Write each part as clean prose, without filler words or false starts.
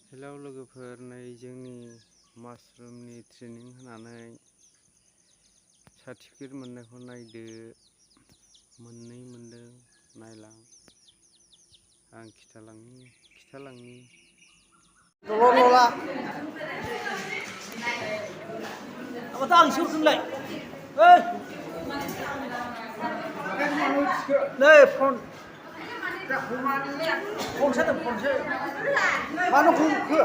Hello लोगोफोर, नै जोंनि मासरुमनि ट्रेनिं होनानै सार्टिफिकेट मोननायखौ नायदो। मोननै मोनदों, नायलां। आं खिथालांनि। लला apa tang sih udah mulai nih front saya mana ke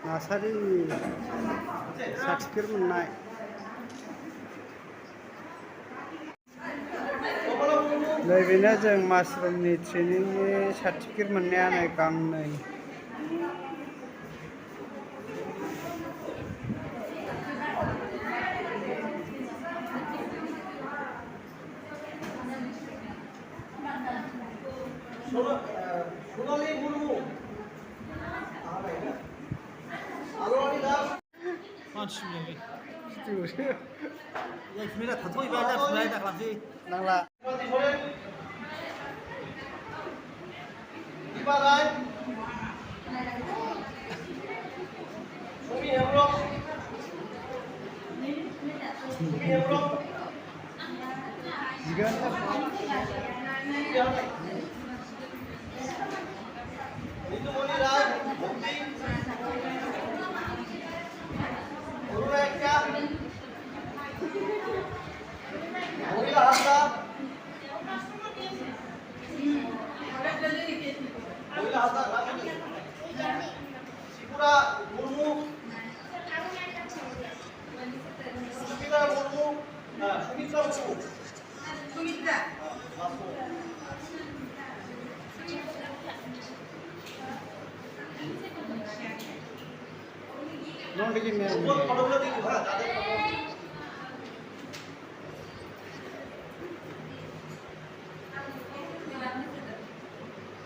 nursery certificate मोननाय नैबेनो जों मासरुमनि ट्रेनिंनि सार्टिफिकेट मोननाया नै गांनै नांला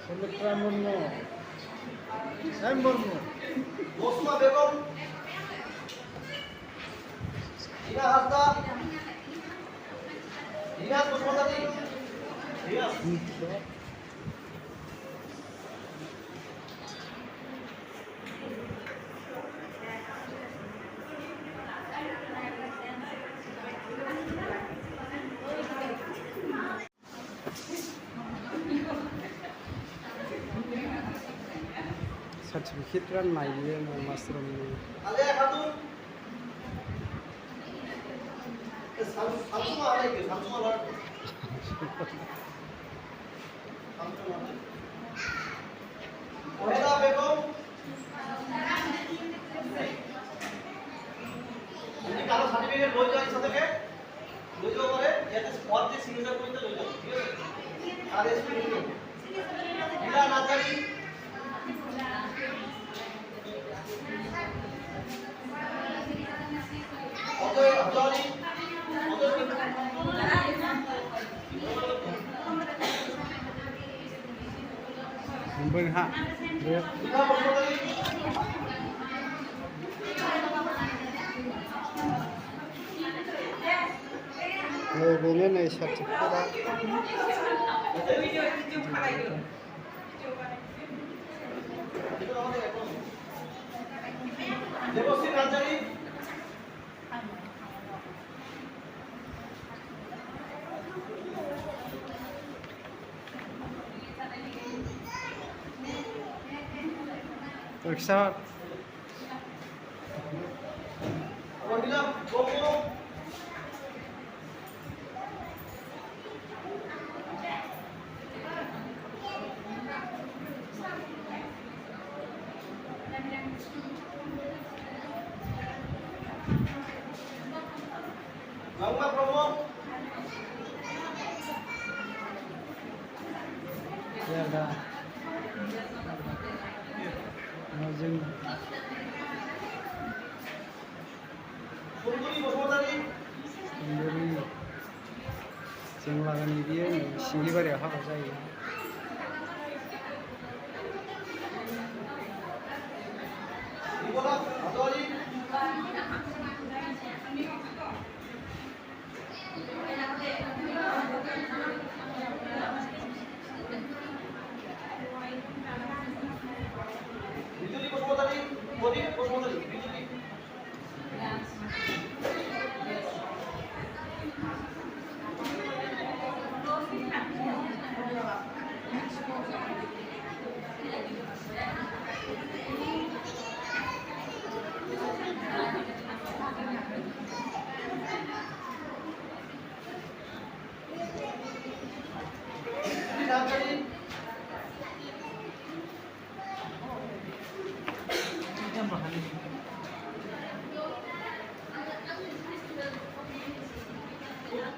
Sumitra Murmu, Sam Murmu, Mosma Begum, Ina Hasda, Ina Pusmatati, sertifikat राननाय बियो मासरुमनि berhak बेनो नै सार्टिफिकेटआ periksa ya dah जों जों लागोनि बियो नै सिंगिबारियाव हाबा जायो।